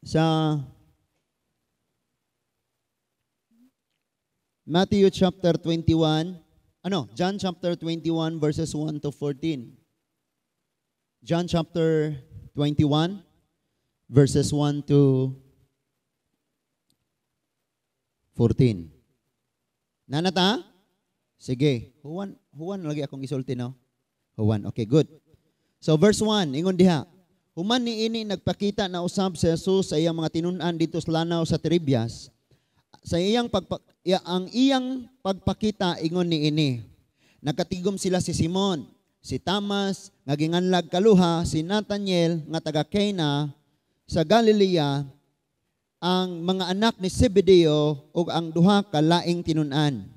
sa Matthew chapter 21, John chapter 21 verses 1 to 14. John chapter 21 verses 1 to 14. Nanata? Sige. Huwan lagi akong gisulti, no? Huwan. Okay, good. So verse 1, ingon diha. Human niini nagpakita na usab si Jesus sa iyang mga tinun-an dito sa lanaw sa Tiribias. Sa ang iyang pagpakita ingon niini. Nakatigom sila si Simon, si Thomas nga ginganlag kaluha, si Nathanael nga taga Cana sa Galilea, ang mga anak ni Zebedeo ug ang duha ka laing tinun-an.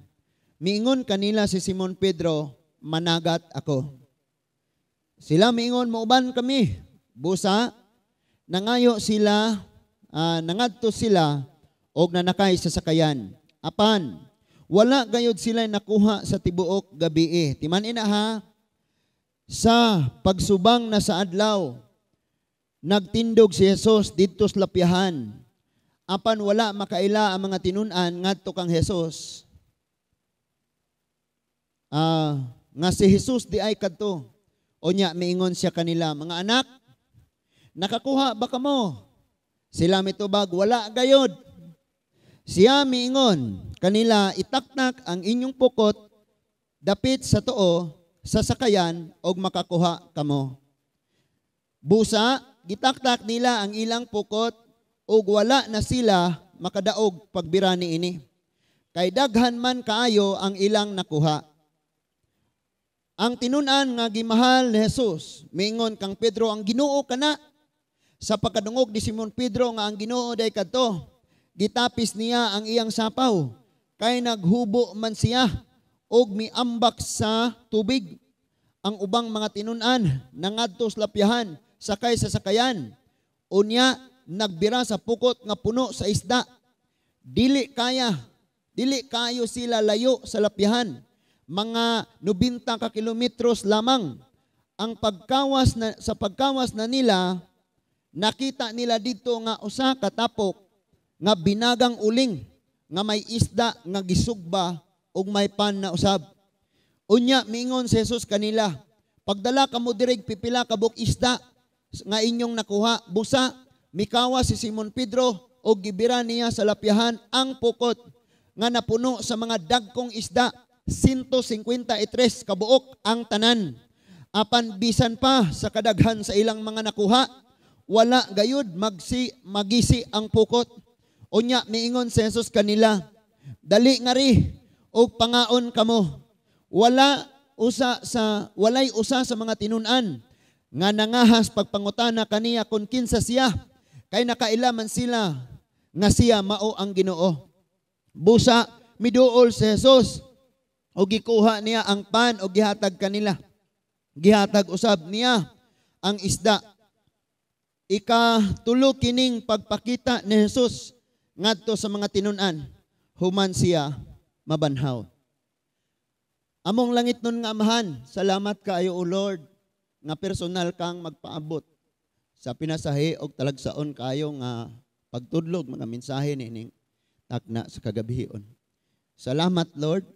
Miingon kanila si Simon Pedro, managat ako. Sila miingon, mauban kami. Busa, nangayo sila, nangadto sila og nanakay sa sakayan. Apan, wala gayud sila nakuha sa tibuok gabi. Timan ina ha, sa pagsubang na sa adlaw, nagtindog si Jesus didto sa lapyahan. Apan wala makaila ang mga tinun-an ngadto kang Jesus. Nga si Jesus di ay kadto. Onya miingon siya kanila, mga anak, nakakuha ba kamo? Sila mitubag, wala gayod. Siya miingon kanila, itaktak ang inyong pukot dapit sa tuo sa sakayan og makakuha kamo. Busa, gitaktak nila ang ilang pukot ug wala na sila makadaog pagbira niini. Kay daghan man kaayo ang ilang nakuha. Ang tinun-an nga gimahal ni Jesus, miingon kang Pedro, ang Ginoo kana. Sa pagkadungog ni Simon Pedro nga ang Ginoo day kadto, gitapis niya ang iyang sapaw, kay naghubo man siya og miambak sa tubig. Ang ubang mga tinun-an nangadto sa lapyahan, sakay sa sakayan. Unya nagbira sa pukot nga puno sa isda. Dili kayo sila layo sa lapyahan. Mga 90 ka kilometros lamang. Ang sa pagkawas na nila, nakita nila dito nga usa ka tapok nga binagang uling nga may isda nga gisugba ug may pan na usab. Unya miingon si Jesus kanila, pagdala kamo direg pipila ka buk isda nga inyong nakuha. Busa mikawa si Simon Pedro ug gibira niya sa lapyahan ang pukot nga napuno sa mga dagkong isda. 153 kabuok ang tanan. Apan bisan pa sa kadaghan sa ilang mga nakuha, wala gayud magisi ang pukot. Unya miingon si Jesus kanila, dali nga ri og pangaon kamo. Walay usa sa mga tinun-an nga nangahas pagpangutana kaniya kung kinsa siya, kay nakailaman sila nga siya mao ang Ginoo. Busa miduol si Jesus o gikuha niya ang pan o gihatag kanila. Gihatag usab niya ang isda. Ikatulo kining pagpakita ni Jesus ngadto sa mga tinun-an, human siya mabanhaw. Among langit nun nga amahan, salamat kaayo o Lord nga personal kang magpaabot sa pinasahi og talagsaon kayo nga pagtudlog mga mensahe nining takna sa kagabihon. Salamat Lord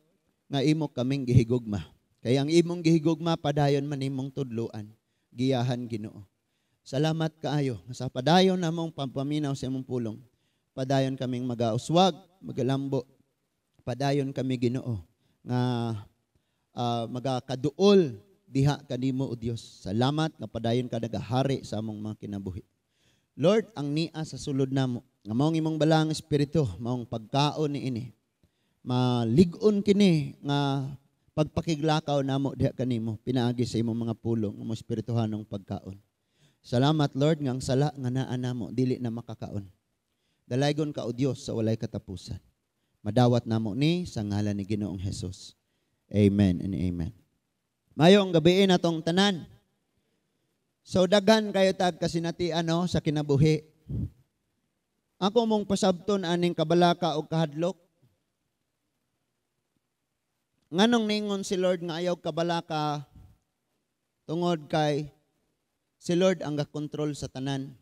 nga imo kaming gihigugma. Kaya ang imong gihigugma, padayon man imong tudluan. Giyahan Ginoo. Salamat kaayo. Sa padayon namong pampaminaw sa imong pulong. Padayon kaming magauswag, magalambo. Padayon kami Ginoo. Nga magakaduol diha kanimo o Dios. Salamat nga padayon ka nagahari sa among mga kinabuhi. Lord, ang nia sa sulod namo. Nga maong imong balang espiritu, maong pagkaon ni ini. Malig-on kini nga pagpakiglakaw namo diha kanimo pinaagi sa imong mga pulong mo espirituhanong pagkaon. Salamat Lord nga ang sala nga naa namo dili na makakaon. Dalaygon ka o Dios sa walay katapusan. Madawat namo ni sa ngalan ni Ginoong Hesus. Amen and amen. Mayong gabi natong tanan. So daghan kayo tag kasinatian sa kinabuhi. Ako mong pasabton aning kabalaka o kahadlok. Nganong ningon si Lord nga ayaw kabalaka tungod kay si Lord ang gakontrol sa tanan.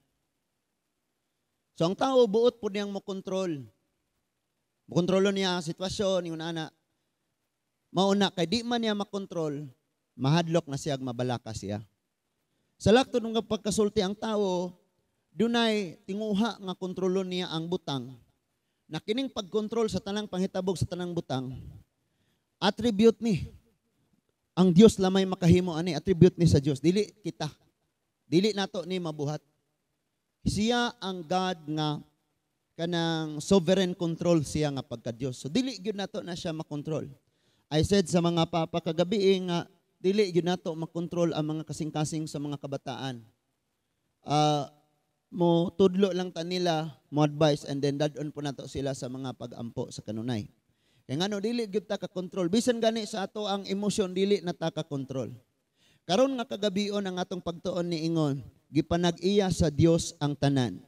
So ang tao buot po niyang makontrol. Makontrolo niya ang sitwasyon, yung ana. Mauna, kay di man niya makontrol, mahadlok na siya, mabalaka siya. Sa lakto ng pagkasulti ang tao, dunay tinguha nga kontrolon niya ang butang. Na kining pagkontrol sa tanang panghitabog sa tanang butang, attribute ni. Ang Dios lamay makahimo ani, attribute ni sa Dios. Dili kita. Dili nato ni mabuhat. Siya ang God nga kanang sovereign control siya nga pagka Dios. So dili gyud nato na siya makontrol. I said sa mga papa kagabi nga dili gyud nato makontrol ang mga kasing-kasing sa mga kabataan. Mo tudlo lang ta nila, mo advice, and then dadon po nato sila sa mga pag-ampo sa kanunay. Kaya ngano dili gyud ta ka control. Bisan gani sa ato ang emosyon dili na ta ka control. Karon nga kagabion ang atong pagtuon ni ingon, gipanag-iya sa Dios ang tanan.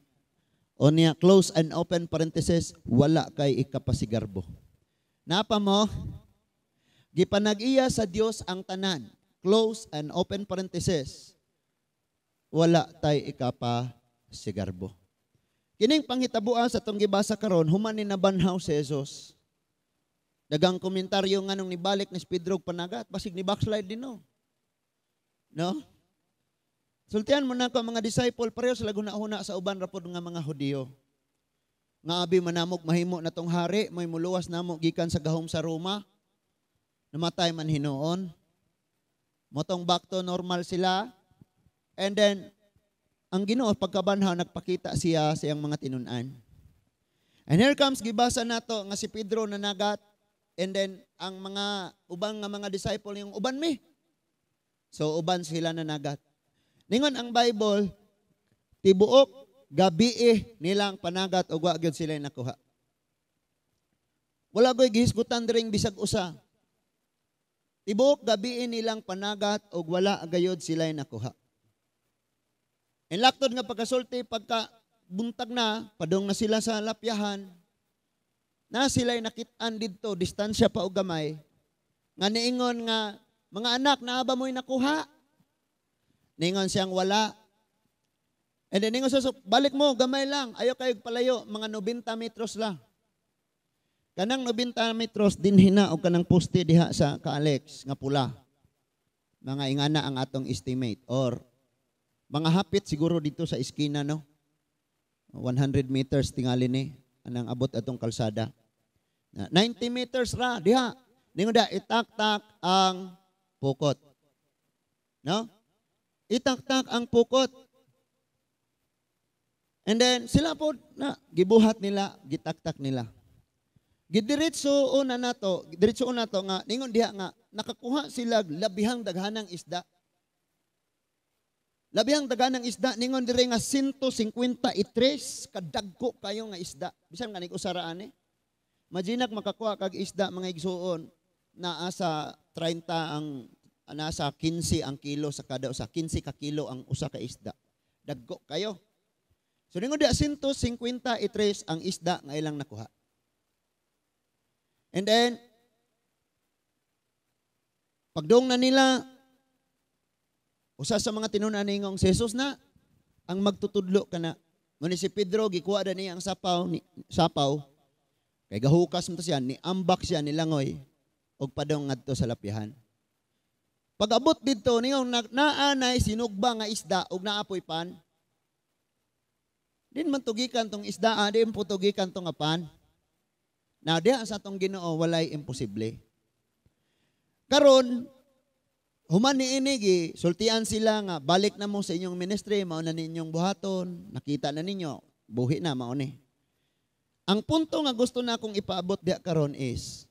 O niya, close and open parenthesis, wala kay ikapasigarbo. Napa mo? Gipanag-iya sa Dios ang tanan. Close and open parenthesis, wala tay ikapasigarbo. Kining panghitabuan sa itong gibasa karon, human ni nabanhaw si Jesus. Dagang komentaryo nga nung nibalik ni Pedro panagat, basig ni backslide din no. No? Sultihan mo na ko mga disciple, pareho sila gunahuna sa uban rapod nga mga Hudiyo. Nga abi manamog mahimo na tong hari, may muluwas namo gikan sa gahom sa Roma. Namatay man hinuon. Motong back to normal sila. And then, ang Ginoo pagkabanhaw, nagpakita siya sa iyang mga tinunan. And here comes, gibasa nato nga si Pedro nanagat. And then, ang mga ubang nga mga disciple, yung uban mi. So, uban sila nanagat. Ningon ang Bible, tibuok, gabi nilang panagat o wa gyud sila nakuha. Wala ko'y gihisgutan diring bisag usa. Tibuok, gabi nilang panagat o wala agayod sila nakuha. En laktod nga pagkasulti, pagka buntag na, padong na sila sa lapyahan, na sila'y nakitaan dito, distansya pa o gamay, nga niingon nga, mga anak, naaba mo'y nakuha. Ningon siyang wala. And then ningon siya, balik mo, gamay lang. Ayaw kayo palayo, mga 90 metros lang. Kanang 90 metros, dinhina o kanang poste diha sa ka-Alex, nga pula. Mga ingana ang atong estimate. Or, mga hapit siguro dito sa iskina, no? 100 meters tingali ni, anang abot atong kalsada. 90 meters ra, diha. Ningon da, itak-tak ang pukot. No? Itak-tak ang pukot. And then, sila po, gibuhat nila, gitak-tak nila. Diretso una nato nga, ningon diha nga, nakakuha sila labihang daghanang isda. Labihang daghanang isda, ningon dire nga 153, kadagko kayo nga isda. Bisan nga usaraan Majinak makakuha kag isda mga igsuon, na asa 30 ang nasa 15 ang kilo sa kada usa, 15 ka kilo ang usa ka isda. Dagko kayo. So ningon dia 153 ang isda nga ilang nakuha. And then pagdong na nila, usa sa mga tinunan ningong si Jesus na ang magtutudlo kana. Ngunit si Pedro gikuha na niya ang sapaw. Kay gahukas mo to siya, ni ambak siya nilangoy og padong ngadto sa lapyahan. Pag-abot dito, niyong naanay sinugba nga isda og naapoy pan. Din man tugikan tong isda, di mo tugikan tong pan. Na diha sa tong Ginoo walay imposible. Karon human niini sultian sila nga balik na mo sa inyong ministry, mao na ninyong buhaton, nakita na ninyo, buhi na mao ni. Ang punto nga gusto na akong ipaabot diha karon is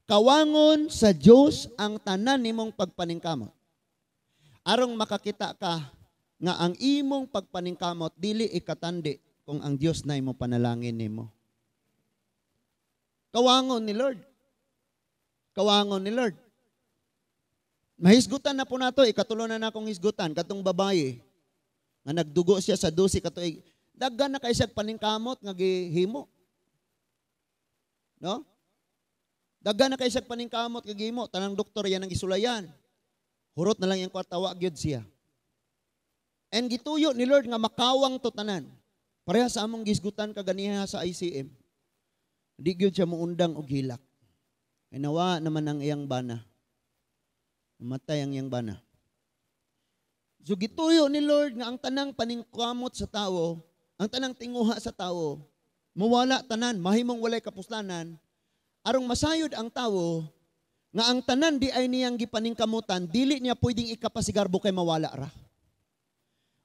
kawangon sa Dios ang tanan nimong pagpaningkamot. Arong makakita ka nga ang imong pagpaningkamot dili ikatandi kung ang Dios na imo panalangin nimo. Kawangon ni Lord. Kawangon ni Lord. Mahisgutan na po nato, ikatulo na akong hisgutan katong babae nga nagdugo siya sa 12 katuig. Daghan na kay siya paningkamot nga gihimo. No? Daghan na kay siya paningkamot nga gihimo, tanang doktor yan ang isulayan. Hurot na lang yung kwarta, wa gyud siya. And gituyo ni Lord nga makawang to tanan. Pareha sa among gisgutan kaganiha sa ICM. Di gyud siya muundang og hilak. Ay nawa naman ang iyang bana. Namatay ang iyang bana. So gituyo ni Lord nga ang tanang paningkamot sa tao, ang tanang tinguha sa tao, mawala tanan, mahimong walay kapuslanan, arong masayod ang tao, nga ang tanan di ay niyang gipaningkamutan, dili niya pwedeng ikapasigarbo kay mawala ra.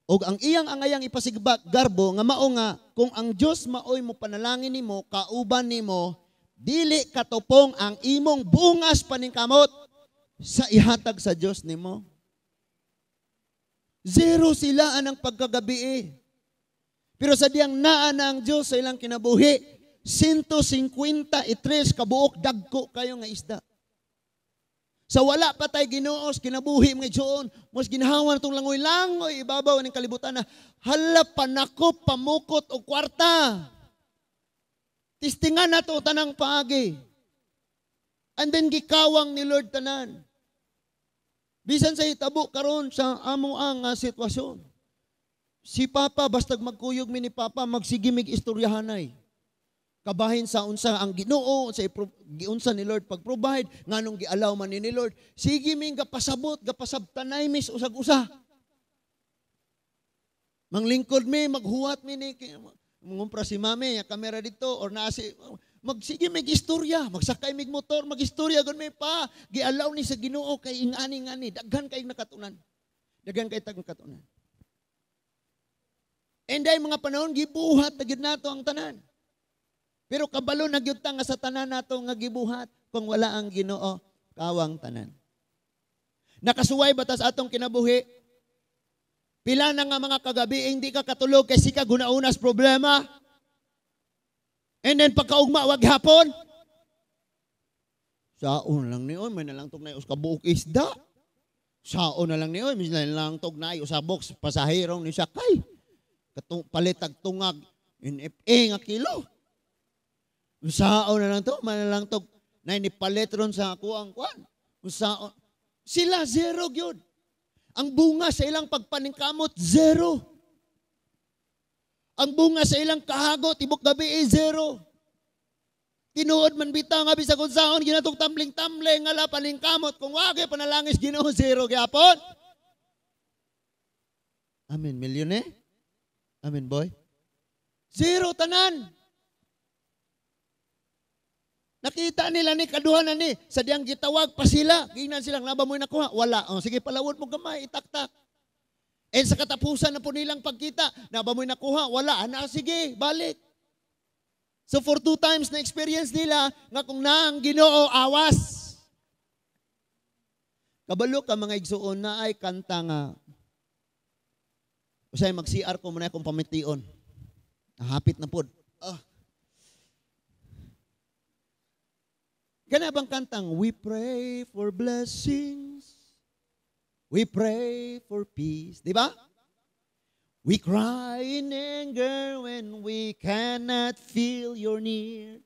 O ang iyang angayang ipasigarbo, nga mao nga, kung ang Diyos maoy mo panalangin nimo, kauban nimo, dili katupong ang imong bungas paningkamot sa ihatag sa Diyos nimo. Zero sila anang pagkagabi. Pero sa diyang naa na ang Diyos sa ilang kinabuhi, 153 kabuok dagko kayo nga isda. Sa wala pa tay Ginoo kinabuhi mga Diyon, mas ginahawan tong langoy-langoy ibabaw ning kalibutan na hala panako pamukot og kwarta. Tistingan nato tanang paagi. And then gikawang ni Lord tanan. Bisan sa hitabo karon sa amo ang sitwasyon. Si Papa bastag magkuyog mi ni Papa magsige mig istoryahanay. Kabahin sa unsa ang Ginoo sa giunsa ni Lord pag-provide nganong gialaw man ni Lord sige ming gapasabot gapasabtanay mis usag-usa manglingkod mi maghuwat mi ni ngumpra si mami ya kamera dito or naa si magsige mig istorya magsakay mig motor magistorya gon mi pa gialaw ni sa Ginoo kay ingani daghan kay nakatunan and ay mga panahon gibuhat na gid nato ang tanan. Pero kabalo na gyud ta nga sa tanan nato nga gibuhat kung wala ang Ginoo kawang tanan. Nakasuway ba ta sa atong kinabuhi? Pila na nga mga kagabi hindi ka katulog kay sika gunaunas problema. And then pagkaugma wag hapon. Saon lang niyon may nalangtog na us kabuok isda. Saon na lang niyon may nalangtog na usabok pasahero ni sakay. Palitag tungag NFA nga kilo. Usaon na lang to, manalang to, na inipalit ron sa ako ang kwan. Usaon. Sila, zero yun. Ang bunga sa ilang pagpaningkamot, zero. Ang bunga sa ilang kahagot, tibok gabi, zero. Tinuod man bitaw nga bisag unsaon ginatong tambling-tambling nga la paningkamot kung wagi panalangis Ginoo zero gyapon. Amen, milyon eh? Amen, boy? Zero tanan. Nakita nila ni kaduhan na ni sa diyang gitawag pa sila. Gingnan silang laba mo nakuha. Wala. O, sige palawod mo gamay. Itak-tak. And sa katapusan na po nilang pagkita, laba mo nakuha. Wala. Ana, sige, balik. So for 2 times na experience nila, nga kung naang Ginoo awas. Kabalo ka mga igsuon na ay kanta nga. Usay mag-CR ko muna akong pamitiyon. Hapit na po. Gana bang kantang, we pray for blessings, we pray for peace. Di ba? We cry in anger when we cannot feel your near.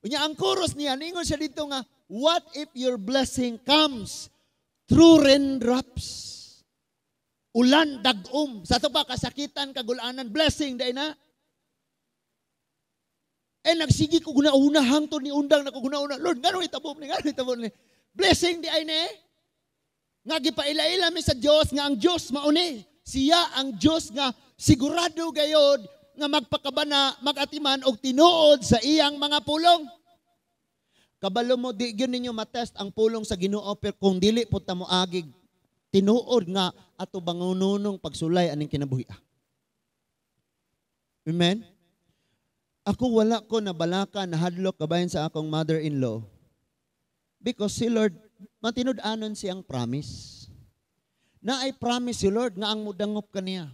Unya ang chorus niya, ningon siya dito nga, what if your blessing comes through raindrops? Ulan, dagom. Sa ito pa, kasakitan, kagulanan, blessing, dahil na. Nagsigi ko guna-una, hangtod ni undang na ko guna-una. Lord, gano'ng itabom ni. Blessing di ay ni. Nga gipaila-ila mi sa Diyos, nga ang Diyos mauni. Siya ang Diyos nga sigurado gayod nga magpakabana, magatiman og tinuod sa iyang mga pulong. Kabalo mo, di yun ninyo matest ang pulong sa Ginoo, pero kung dili po ta mo agig, tinuod nga ato bangununong pagsulay aning kinabuhi. Amen? Ako wala ko nabalaka na hadlok kabayan sa akong mother-in-law because si Lord, matinud-anon siyang promise. Na ay promise si Lord nga ang mudangop kaniya.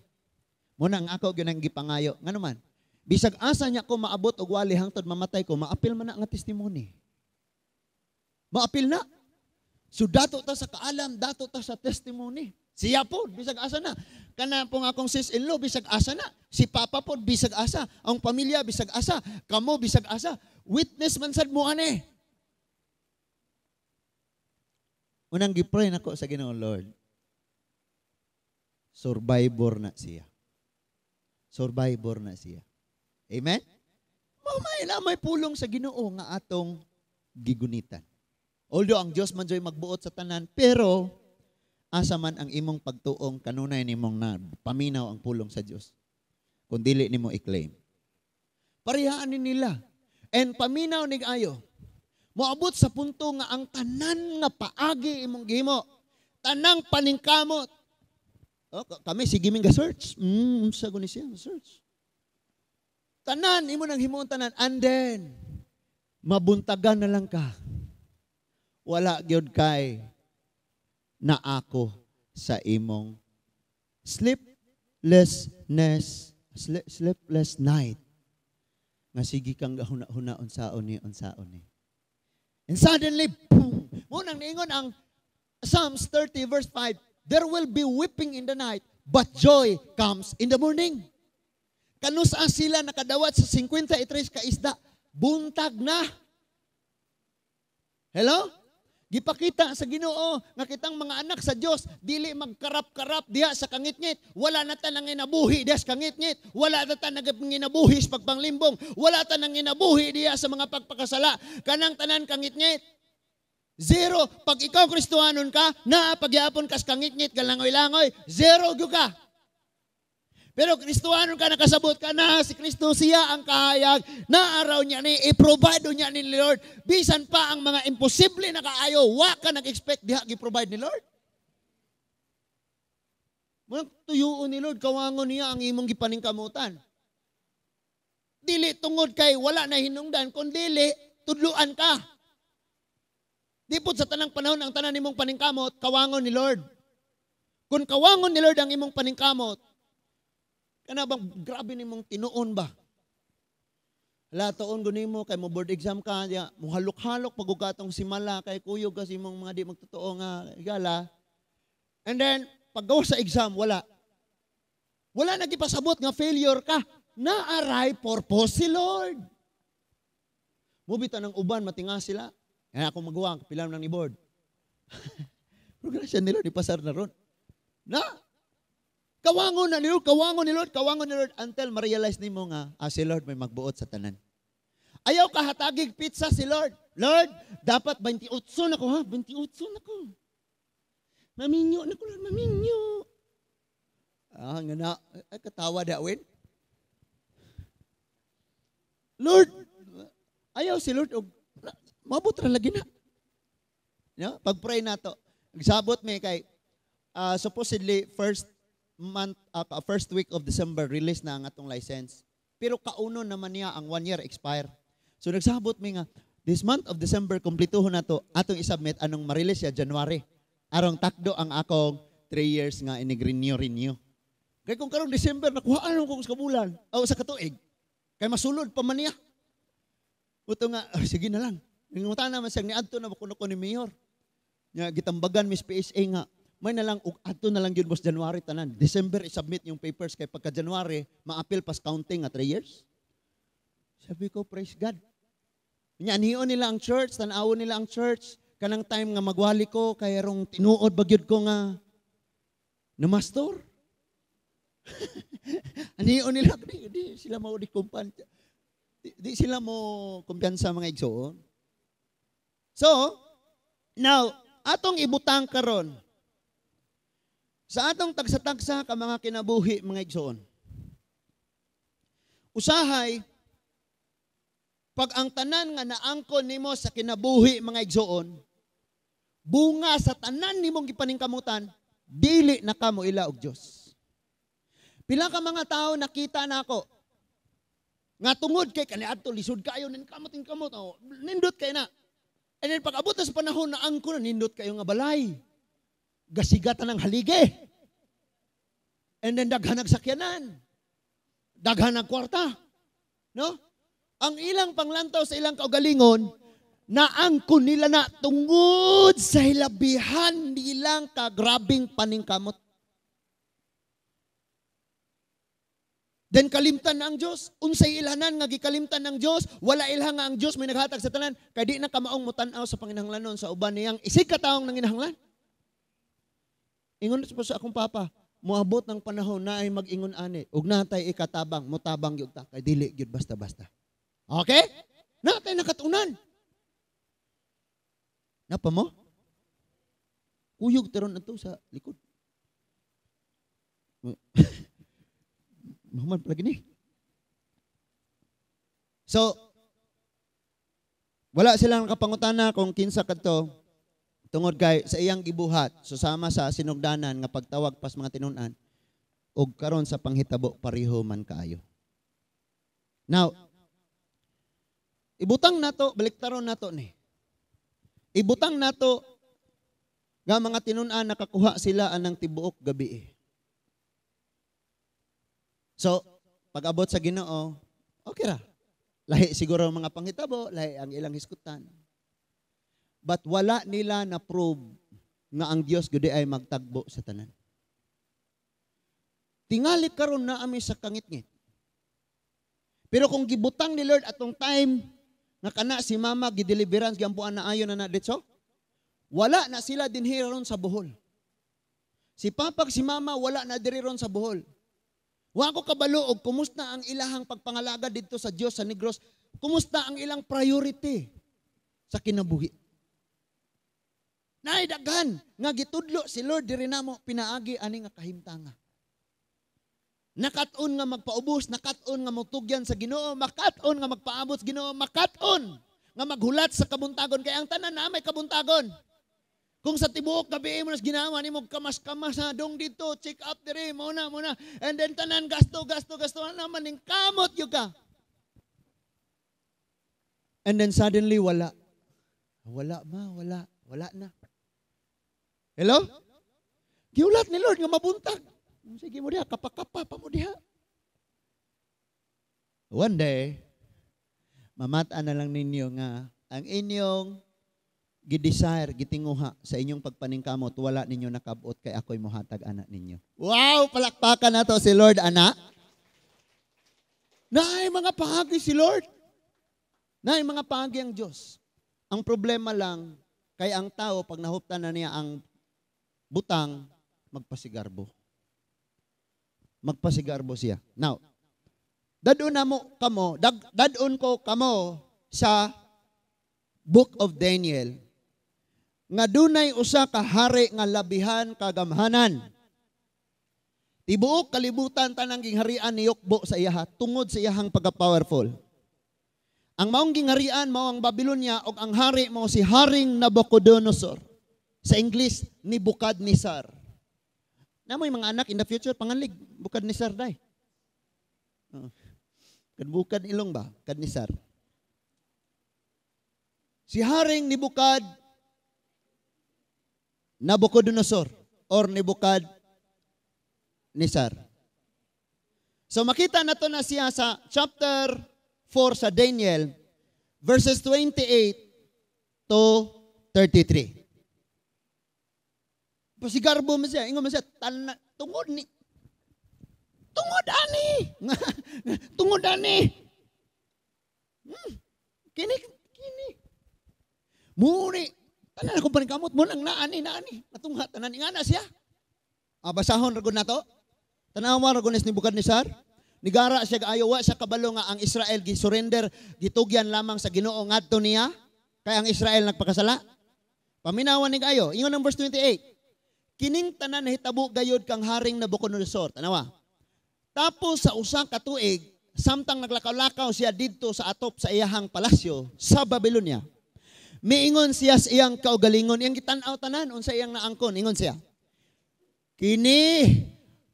Muna ang ako ginang gipangayo. Nga naman, bisag asa niya ko maabot og wali hangtod mamatay ko, maapil man na nga testimony. Maapil na. So dato ta sa kaalam, dato ta sa testimony. Siya po, bisag asa na. Kana pong akong sis-in-law, bisag asa na. Si Papa po, bisag asa. Ang pamilya, bisag asa. Kamo, bisag asa. Witness man sad mo ane. Unang gipray nako sa Ginoo Lord. Survivor na siya. survivor na siya. Amen? May pulong sa Ginoo nga atong gigunitan. Although ang Dios man joy magbuot sa tanan, pero asa man ang imong pagtuong kanunay nimong na paminaw ang pulong sa Dios. Kung dili nimo i-claim. Parehaan nila. And paminaw nig ayo. Moabot sa punto nga ang tanan nga paagi imong gihimo, tanang paningkamot. Kami sige ming ga-search. Unsa guni siya search. Tanan imo nang himuon tanan, and then mabuntagan na lang ka. Wala gyud kay na ako sa imong sleepless night. Nga sige kang huna unsaon ni. And suddenly, boom! Munang niingon ang Psalms 30 verse 5, there will be weeping in the night, but joy comes in the morning. Kanusa sila nakadawat sa 53 ka isda, buntag na. Hello? Gipakita sa Ginoo nga kitang mga anak sa Dios dili magkarap-karap diha sa kangitngit. Wala na ta nang inabuhi diha sa kangitngit. Wala na ta naginginabuhi sa pagpanglimbong. Wala ta nang inabuhi diha sa mga pagpakasala. Kanang tanan kangitngit. Zero. Pag ikaw Kristohanon ka, naa pagyapon ka sa kangitngit galangoy-langoy, zero gyud ka. Pero Kristohanon ka, nakasabot ka na, si Kristo siya ang kahayag, na araw niya ni, i-provide niya ni Lord. Bisan pa ang mga imposible na kaayo, wa ka nag-expect diha gi-provide ni Lord. Mga tuyuon ni Lord, kawangon niya ang imong gipaningkamutan. Dili tungod kay wala na hinungdan, kung dili, tudluan ka. Di po sa tanang panahon, ang tanan nimong paningkamot, kawangon ni Lord. Kung kawangon ni Lord ang imong paningkamot, kana bang grabe nimong tinuon ba? Latoon guni mo kay mo board exam ka, mo halok-halok pagugatong simala kay kuyog kasi mong mga di magtotoo nga igala. And then paggawa sa exam wala. Wala nagipasabot nga failure ka. Na-aray purpose si Lord. Mubita ng uban matinga sila. Kaya ako magawa pilam nang ni board. Progression nila di pasar na ron. Kawangon ni Lord, until ma-realize ni mo nga, si Lord may magbuot sa tanan. Ayaw kahatagig pizza si Lord. Lord, dapat 28 na ko ha, 28 na ko. Maminyo na ko, Lord, maminyo. Nga na, katawa dawin. Lord, ayaw si Lord, mabot ra lagi na. Pag-pray na to, nagsabot may kay, supposedly, first week of December, release na ang atong license. Pero kauno naman niya ang 1 year expire. So nagsabot mi nga, this month of December, kumplituhon na to, atong isubmit, anong ma-release siya, January. Arong takdo ang akong 3 years nga inig-renew. Kaya kung karong December, nakuhaan kong sa kabulan, o sa katuig, kaya masulod pa man niya. Buto nga, sige na lang. Ningutan naman siyang niadto na makuno ko ni Mayor. Gitambagan, Miss PSA nga, may na lang, ato na lang yun boss January tanan. December, isubmit yung papers kay pagka January, ma-appeal pas counting nga 3 years. Sabi ko, praise God. Anion nila ang church, tanawon nila ang church. Kanang time nga magwali ko, kaya rong tinuod bagyod ko nga na mastor. Anion nila, di sila mo di kumpansa. Di sila mo kumpiyansa mga igsoon. So, now, atong ibutang karon sa atong tagsa-tagsa ka mga kinabuhi, mga igsoon. Usahay, pag ang tanan nga naangkon nimo sa kinabuhi, mga igsoon, bunga sa tanan nimong gipaningkamutan, dili na kamo ila og Dios. Pila ka mga tao nakita na ako, nga tungod kay kaniadto lisod kayo, ninkamot, nindot kay na. And then pag abot sa panahon na angkon, nindot kayo nga balay. Gasigatan ng haligi. And then daghan nagsakyanan. Daghan nagkwarta. No? Ang ilang panglantaw sa ilang kaugalingon, naangkon nila na tungod sa hilabihan nilang kagrabing paningkamot. Then kalimtan na ang Diyos. Unsay ilhanan nga gikalimtan ng Diyos, wala ilhang nga ang Diyos may naghatag sa tanan, kay di na kamaong mutanaw sa panginahanglanon sa uban niyang isig kataong nanginahanglan. Ingon sa akong papa, moabot ng panahon na ay mag-ingon ani, ug natay ikatabang, mutabang gyud ta, kay dili gyud basta-basta. Okay? Natay nakatunan. Napa mo? Kuyog teron ato sa likod. Muhammad lagi ni. So, wala silang kapangutana kung kinsa kadto tungod kay sa iyang gibuhat susama sa sinugdanan nga pagtawag pas mga tinun-an ug karon sa panghitabo pareho man kaayo. Now, ibutang nato, baliktaron nato ni. Ibutang nato nga mga tinun-an nakakuha sila anang tibuok gabi. So, pag-abot sa Ginoo, okay ra. Lahi siguro ang mga panghitabo, lahi ang ilang hiskutan. But wala nila na prove nga ang Dios gudi ay magtagbo sa tanan. Tingali karon na ami sa kangit-ngit. Pero kung gibutang ni Lord atong time nga kana si mama gideliverance gampuan na ayon na ditso, wala na sila dinhi ron sa Bohol. Si papa si mama wala na diri ron sa Bohol. Wa ko kabalo og kumusta ang ilahang pagpangalaga didto sa Dios sa Negros? Kumusta ang ilang priority sa kinabuhi? Naay daghan nga gitudlo si Lord diri namo pinaagi ani nga kahimtanga. Nakat-on nga magpaubos, nakat-on nga motugyan sa Ginoo, makat-on nga magpaabot sa Ginoo, makat-on nga maghulat sa kabuntagon kay ang tanan na may kabuntagon. Kung sa tibuok gabi mo nas ginawa nimo kamas-kamas na dong dito, check up diri muna. And then tanan gasto naman ning kamot yung ka. And then suddenly wala. Wala na. Hello? Giulat ni Lord nga mabuntag. Sige mo diha, kapakapa pa mo diha. One day, mamata na lang ninyo nga ang inyong gidesire, gitinguha sa inyong pagpaningkamot, wala ninyo nakabot kay ako'y mohatag anak ninyo. Wow! Palakpakan na to si Lord, anak. Naay mga pahagi si Lord. Naay mga pahagi ang Diyos. Ang problema lang, kay ang tao, pag nahuptan na niya ang butang, magpasigarbo. Magpasigarbo siya. Now, dadun ko kamo sa Book of Daniel, nga dunay usa ka hari nga labihan kagamhanan. Tibuok kalibutan tanang gingharian ni Yokbo sa iyaha tungod sa iyahang pagka-powerful. Ang maong gingharian mao ang Babylonia ug ang hari mao si Haring Nabucodonosor. Sa English, Nebuchadnezzar. Namoy mga anak in the future panganlig Bukadnezzar day. Kadbukad ilong ba? Kadnezzar. Si Haring Nabucodonosor or Nebuchadnezzar. So makita nato na siya sa chapter 4 sa Daniel verses 28 to 33. Pasigarbo mo siya, ingon mo siya, tungod ani. Kini. Muni, tanan ako paningkamot mo nang naani. Matungha tanan ingana siya. Basahon ragod nato. Tanawa ragod ni Nebukadnezzar. Nigara siya kaayo wa sa kabalo nga ang Israel gisurrender, gitugyan lamang sa Ginoo ngadto niya kay ang Israel nagpakasala. Paminawan ni kayo. Ingon ang verse 28. Kining tanan nahitabo gayod kang Haring Nabucodonosor. Tanawa. Tapos sa usa ka tuig, samtang naglakaw-lakaw siya didto sa atop sa iyahang palasyo sa Babylonia. Miingon siya sa iyang kaugalingon, iyang gitan-aw tanan unsa iyang naangkon, ingon siya. Kini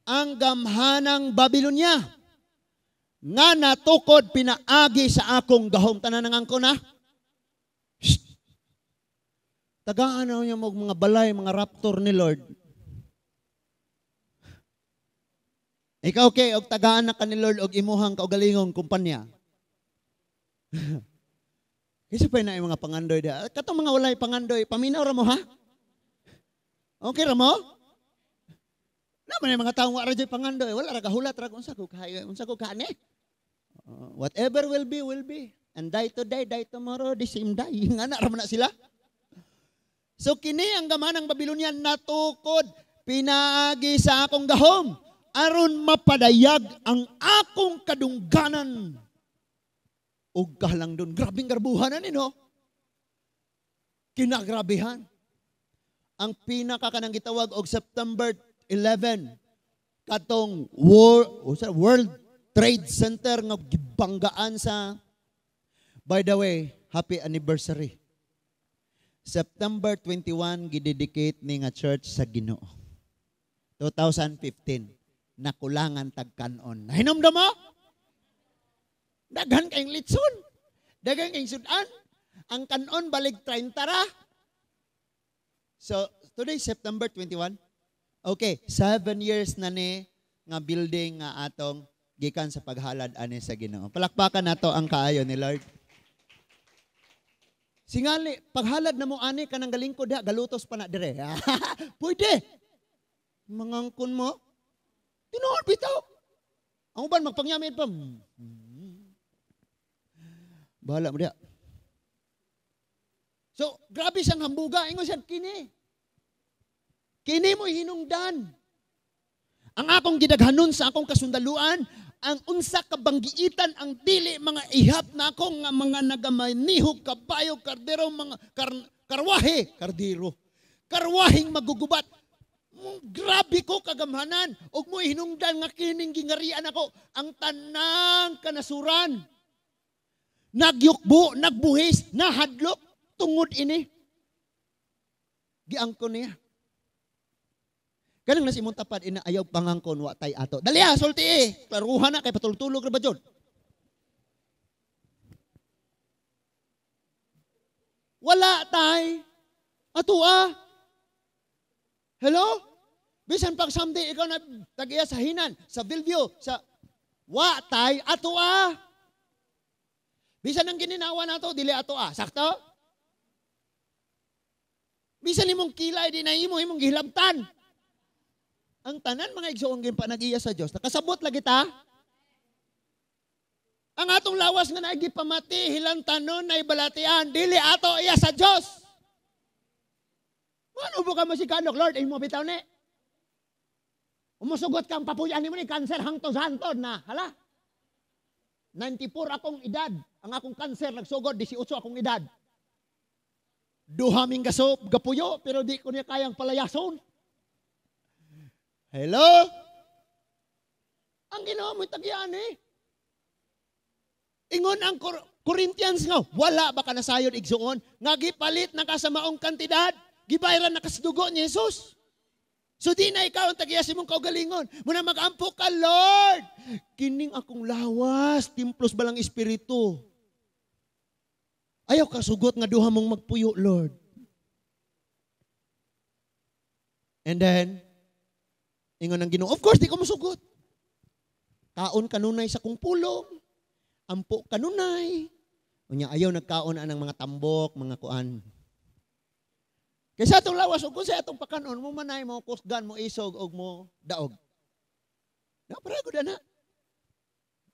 ang gamhanang Babylonia nga natukod pinaagi sa akong gahom. Tanan ang angkon ha. Tagaan na niya mga balay, mga raptor ni Lord. Ikaw okay, og tagaan na ka ni Lord og imuhang kaugalingong kumpanya. Kasi pa na yung mga pangandoy da. Katong mga walay pangandoy, paminaw ra mo ha? Okay ra mo? Naman yung mga taong wala dyan pangandoy, wala ra gahulat ra unsa ko kaani. Whatever will be. And die today, die tomorrow, the same die. Nga na ra man na sila. So kini ang gamanang Babylonia natukod pinaagi sa akong gahom, aron mapadayag ang akong kadungganan. Ug kahlang doon, grabing garbuhan na no? Kinagrabihan. Ang pinakakanang gitawag og September 11, katong World Trade Center nga gibanggaan sa, by the way, happy anniversary. September 21, gidedicate ni nga church sa Ginoo. 2015, nakulangan tagkanon. Nahinomdom mo? Daghan kayong litson. Daghan kayong sudan. Ang kanon balik 30 ra. So, today, September 21. Okay, 7 years na ni nga building nga atong gikan sa paghalad ani sa Ginoo. Palakpakan nato ang kaayo ni Lord. Singali, paghalad na mo ani kanang galingkod ha, galutos pa na dire. Pwede. Mangangkon mo. Tinuod bitaw. Ang uban magpangyamit pa. Bahala mo diha. So, grabe siyang hambuga. Ingon siya, kini. Kini mo hinungdan. Ang akong gidaghanon sa akong kasundaluan, ang unsa kabanggiitan ang dili mga ihap na akong nga mga nagamanihog, kabayo, kardero, mga karwahe, kardero. Karwahing magugubat. Grabe ko kagamhanan. Og mo hinungdan nga kining gingarian ako. Ang tanang kanasuran. Nagyukbo, nagbuhis, nahadlok. Tungod ini. Giangkon niya. Ganang nasimong tapad, inaayaw pangangkon, wa tay ato. Dali sulti klaruhan na, kay patultulog na ba dyan? Wala tay. Ato Hello? Bisan pag someday, ikaw na tagiya sa Hinan, sa Bellevue, sa wa tay, ato Bisan ang gininawa na to, dili ato Sakto? Bisan imong kilay, di na imong gihilabtan. Ang tanan mga igsoon pa nag-iya sa Diyos. Nakasabot lagi ta. Ang atong lawas nga nagipamati, hilantanon na ibalatian, dili ato iya sa Diyos. Ano po ka masikanok, Lord? Ay mo bitaw ni. Umusugot kang papuyan mo ni cancer hangtod-hantod na. Hala? 94 akong edad. Ang akong cancer nagsugod, 18 akong edad. Duhaming gapuyo, pero di ko niya kayang palayason. Hello? Ang ginawa mo tagyan Ingon ang Corinthians nga, wala ba ka nasayod igsuon? Nga gipalit na kasamaong kantidad, gibayran na kasdugo ni Jesus. So di na ikaw ang tagiyasin mong kaugalingon. Muna mag-ampo ka, Lord. Kining akong lawas, timplos balang espiritu. Ayaw ka sugot nga duha mong magpuyo, Lord. And then, ingon ang Ginoo, of course, di ko masugot. Kaon kanunay sa kong pulong. Ampo kanunay. Unya ayaw nagkaon ng mga tambok, mga kuan. Kaysa atong lawas, o kung sa atong pakanon, mo manay, mo kusgan, mo isog, o mo daog. Naparago na.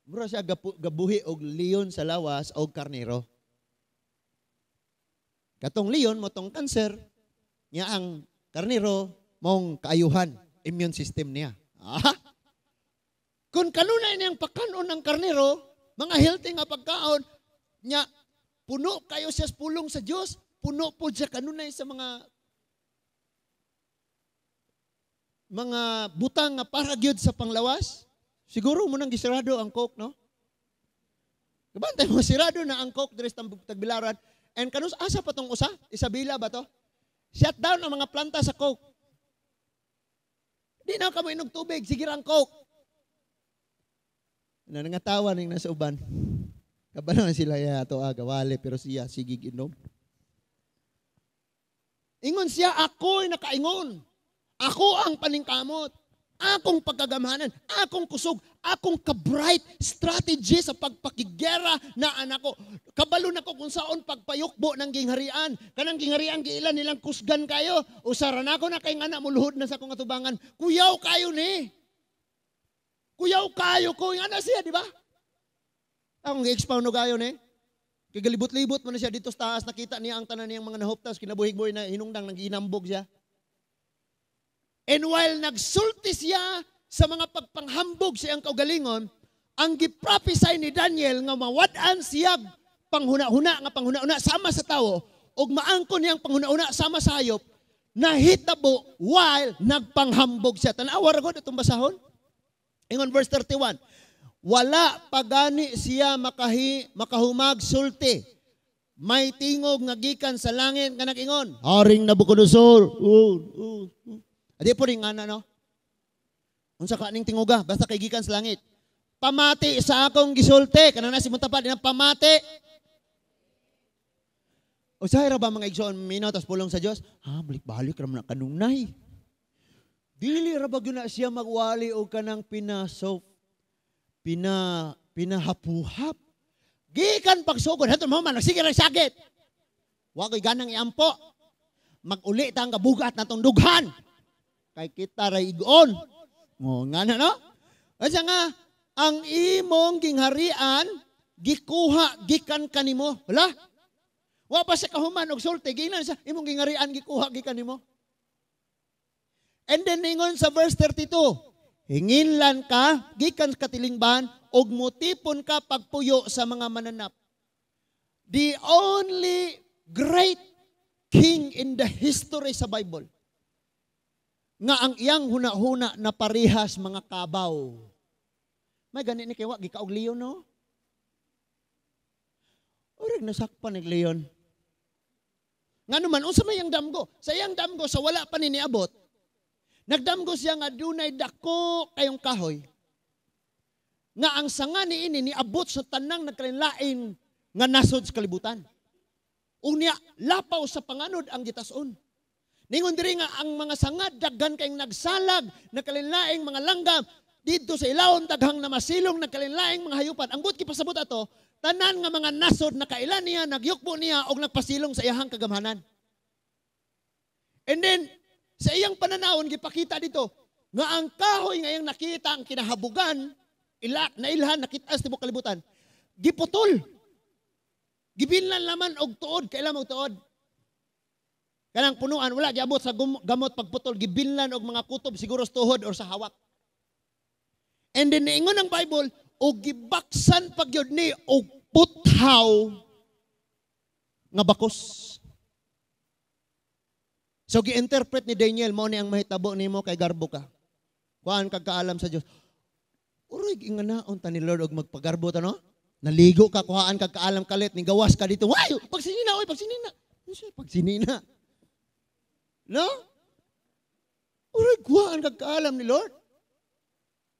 Mura siya gabuhi og leon sa lawas o karnero. Katong leon mo tong cancer, niya ang karnero mong kaayuhan, immune system niya. Kung kanunay niyang pakanon ng karnero, mga healthy nga pagkaon, niya puno kayo siya pulong sa Diyos, puno po siya kanunay sa mga butang nga para gyud sa panglawas. Siguro mo nang gisirado ang coke, no? Kabantay mo, sirado na ang coke dres tagbilaran. And kanus asa pa tong usa? Isabela ba to? Shut down ang mga planta sa coke. Di na kamo inog tubig, sige ang coke. Nangatawa ning nasa uban. Kabalo sila ya to gawali pero siya sige inom. Ingon siya, ako'y nakaingon. Ako ang paningkamot. Akong pagkagamanan, akong kusog, akong ka-bright strategy sa pagpakigera na anak ko. Kabalo na ko kung saan pagpayukbo ng gingharian. Kanang gingharian, giilan nilang kusgan kayo. Usaran ako na kay anak muluhod na sa kong atubangan. Kuyaw kayo ni. Kuyaw kayo ko. Yung anak siya, di ba? Akong gi-expound no kayo ni. Kigalibot-libot mo na siya dito sa taas. Nakita niya ang tanan niyang mga nahoptas. Kinabuhig-buhay na hinungdang nang ginambog siya. And while nagsulti siya sa mga pagpanghambog sa iyang kaugalingon, ang giprophesy ni Daniel nga mawad-an siya panghuna-huna sama sa tao ug maangkon niyang panghuna-huna sama sa hayop, nahitabo while nagpanghambog siya. Tanawa ra gud atong basahon. Ingon verse 31. Wala pagani siya makahumag sulti. May tingog nga gikan sa langit nga nag-ingon, Haring Nabucodonosor. Adi po rin nga na, no? Unsa ka ning tinguga, basta kay gikan sa langit. Pamati sa akong gisulti. Kanang na si Muntapad, pamati. O sahay ra ba mga igsoon, minaw, tas pulong sa Diyos? Balik-balik ra man kanunay. Dili ra ba yun na siya magwali o kanang pinahapuhap. Gikan pagsugod, hato mo man, nagsige ng sakit. Wa ko'y ganang iampo. Mag-uli tang kabugat na tong dughan. Kay kita ra igon. O, nga na, no? Kasi nga, ang imong gingharian, gikuha, gikan kanimo. Wala? Wa pa sa kahuman og sulti, ginan sa imong gingharian, gikuha, gikan nimo. And then, ingon sa verse 32, hinginlan ka, gikan katilingban, og mutipon ka pagpuyo sa mga mananap. The only great king in the history sa Bible, nga ang iyang huna-huna na parihas mga kabaw. May ganit ni kiwa, gikaog leon, no? Urig nasakpan ni leon. Nga naman, unsa may ang damgo? Sa iyang damgo, sa wala pa ni niabot, nagdamgo siya nga dunay dako kayong kahoy. Nga ang sanga ni ini niabot sa tanang nagkalinlain nga nasod sa kalibutan. Unya, lapaw sa panganod ang gitason. Ningon diri nga ang mga sanga daghan kayong nagsalag, nagkalinlaing mga langgam, dito sa ilawon daghang na masilong nagkalinlaing mga hayupan. Ang but kipasabot ato, tanan nga mga nasod nakailan niya, nagyukbo niya og nagpasilong sa iyahang kagamhanan. And then sa iyang pananawon gipakita dito nga ang kahoy nga iyang nakita ang kinahabugan, nailhan nakita sa tibok kalibutan, giputol. Gibilnan laman og tuod, kailan og tuod. Kanang punuan wala giabot sa gamot pagputol, gibilnan og mga kutob siguro sa tuhod or sa hawak. And then niingon ang Bible, o gibaksan pagyod ni o puthaw nga bakos. So gi-interpret ni Daniel, mo ni ang mahitabo nimo kay garbo ka. Kuan kag kaalam sa Dios. Uroy inganaon ta ni Lord og magpagarbo ta, no? Naligo ka, kuhaan kag kaalam kalit, ni gawas ka dito. Way, pagsinina, oy, pagsinina. Ano pagsinina? No? Uroy kuhaan kag kaalam ni Lord.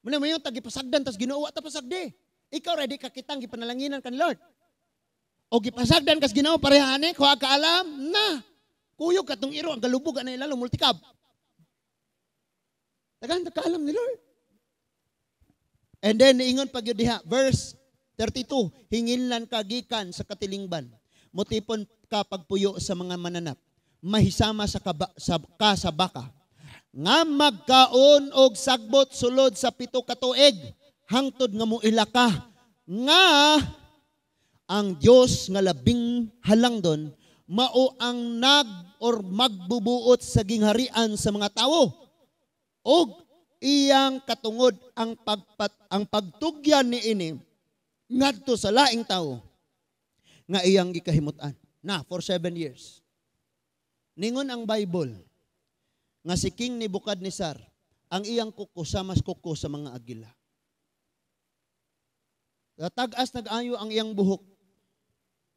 Muna mo yung tagipasagdan, tas ginoo ta pasagdi. Ikaw ready ka kitang gipanalanginan kan Lord. O gipasagdan kas ginoo parehane, kuha ka alam, na. Kuyog katong iro, ang galubog na ilalo, multikab. Tagaan ka alam ni Lord. And then, niingon pag yun diha, verse 32, hinginlan ka gikan sa katilingban, mutipon ka pagpuyo sa mga mananap, mahisama sa baka, nga magkaon og sagbot sulod sa 7 ka tuig hangtod nga muila ka nga ang Dios nga labing halangdon mao ang magbubuot sa gingharian sa mga tawo og iyang katungod ang pagtugyan niini ngadto sa laing tawo nga iyang gikahimutan na for 7 years. Ningon ang Bible nga si King Nebuchadnezzar, ang iyang kuko samas kuko sa mga agila. Tag-as nag-ayo ang iyang buhok.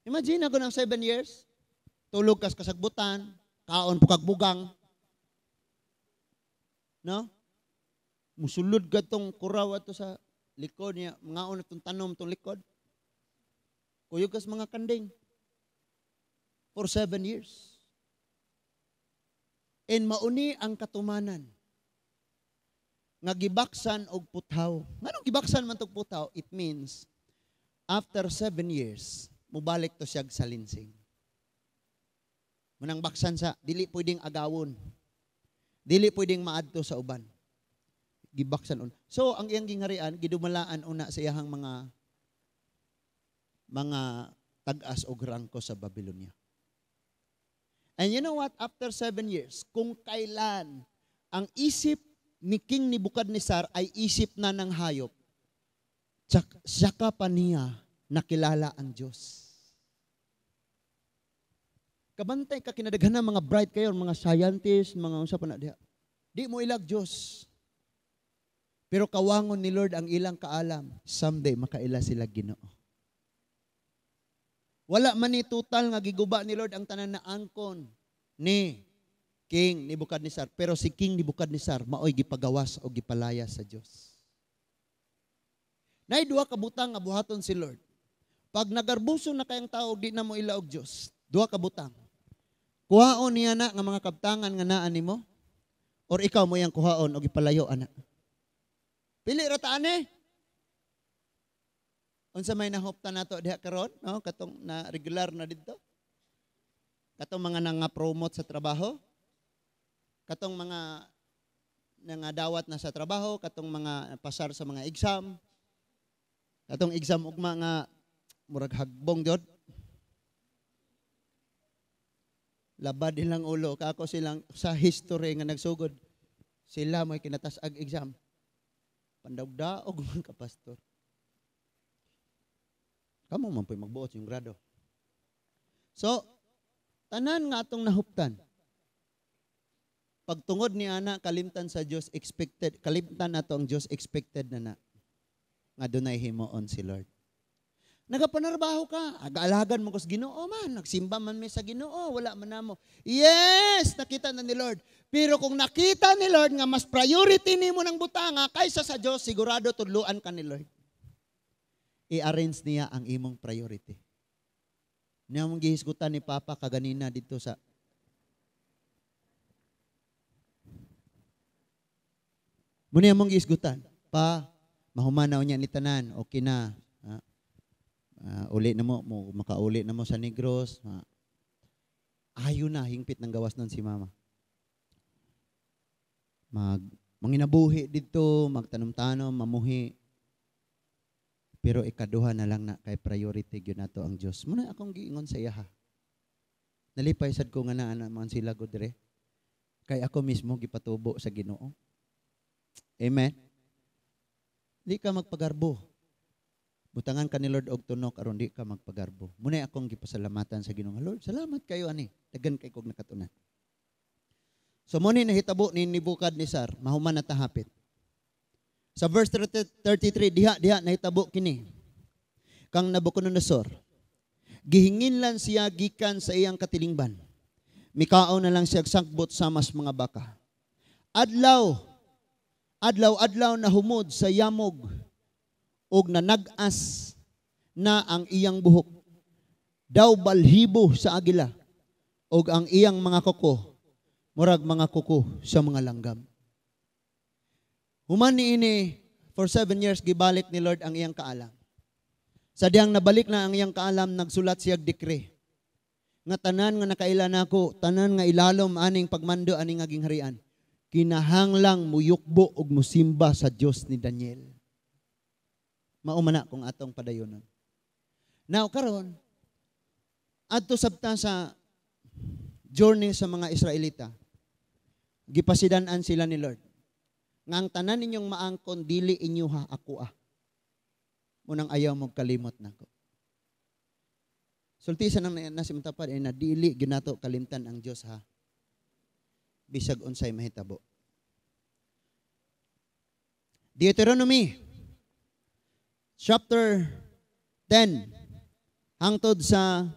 Imagine ako ng 7 years, tulog kas kasagbutan, kaon pukag bugang. No? Musulod ka tong kuraw ato sa likod niya, mga on itong tanom tong likod. Kuyog kas mga kanding. For 7 years. And mauni ang katumanan. Nga gibaksan og puthaw. Nganong gibaksan man tog puthaw? It means, after 7 years, mubalik to siya sa linsing. Manang baksan sa, dili pwedeng agawon. Dili pwedeng maadto sa uban. Gibaksan on. So, ang iyang gingharian, gidumalaan una sa iyahang mga tag-as o rangko sa Babylonia. And you know what? After 7 years, kung kailan ang isip ni King Nebuchadnezzar ay isip na ng hayop. Saka pa niya nakilala ang Diyos. Kabantay ka kinadaghan ng mga bright kayo, mga scientists, mga unsa pa na diha. Di mo ilag Diyos. Pero kawangon ni Lord ang ilang kaalam, someday makaila sila Ginoo. Wala man ni total nga giguba ni Lord ang tanan na angkon ni King Nebuchadnezzar. Pero si King Nebuchadnezzar maoy gipagawas o gipalaya sa Dios. Nay duha ka butang nga buhaton si Lord. Pag nagarbuso na kayang tao di na mo ilaog Dios, duha ka butang. Kuhaon niya na nga mga kabtangan nga naa nimo or ikaw mo yang kuhaon o gipalayo ana. Pili ra ta ani. Unsa may nahuptan nato diha karon, no? Katong na regular na didto. Katong mga nanga-promote sa trabaho. Katong mga nangadawat na sa trabaho, katong mga pasar sa mga exam. Katong exam ugma nga murag hagbong jud. Labad nilang ulo, kako silang sa history nga nagsugod. Sila mo'y kinatas-ag exam. Pandawdaog man ka, pastor. Kamo man po'y magbuot yung grado. So, tanan nga atong nahuptan. Pagtungod ni ana, kalimtan sa Diyos expected, kalimtan nato ang Diyos expected na nga dunay himuon si Lord. Nagapanarbaho ka, agaalagan mo ko sa Ginoo man, nagsimba man mi sa Ginoo, wala man namo. Yes, nakita na ni Lord. Pero kung nakita ni Lord nga mas priority nimo ng butanga kaysa sa Dios, sigurado tudluan ka ni Lord. I-arrange niya ang imong priority. Niya mong gihisgutan ni Papa kaganina dito sa muna mong gihisgutan. Pa, mahumanaw niya ni tanan, okay na. Uli na mo, makauli na mo sa Negros. Ayaw na, hingpit ng gawas nun si Mama. Manginabuhi dito, magtanom-tanom, mamuhi. Pero ikaduha na lang na kay priority yun nato ang Diyos. Muna akong giingon sa iya ha. Nalipay sad ko nga na man sila ko dire. Kay ako mismo gipatubo sa Ginoo. Amen. Di ka magpagarbo. Butangan ka ni Lord og tunok aron di ka magpagarbo. Muna akong gipasalamatan sa Ginoo. Lord, salamat kayo ani. Dagan kay kog nakatunan. So muni nahitabo ni Nebuchadnezzar, mahuman na tahapit. Sa verse 33, diha nahitabo kini. Kang Nabucodonosor, gihinginlan siya gikan sa iyang katilingban. Mikao na lang siya sagbot sa mas mga baka. Adlaw na humod sa yamog og nanag-as na ang iyang buhok. Daw balhibo sa agila og ang iyang mga kuko murag mga kuko sa mga langgam. Human niini for 7 years gibalik ni Lord ang iyang kaalam. Sa diyang nabalik na ang iyang kaalam, nagsulat siya dekre. Nga tanan nga nakaila nako, tanan nga ilalom aning pagmando aning aging harian. Kinahanglang muyukbo og musimba sa Dios ni Daniel. Maumana kung atong padayonon. Now karon adto sabta sa journey sa mga Israelita. Gipasidan-an sila ni Lord. Nga ang tanan ninyong maangkon dili inyo ha ako ah. Munang ayaw mo kalimot nako. Sulti sa nang nasimtapad ay na dili ginato kalimtan ang Dios ha. Bisag unsay mahitabo. Deuteronomy chapter 10 hangtod sa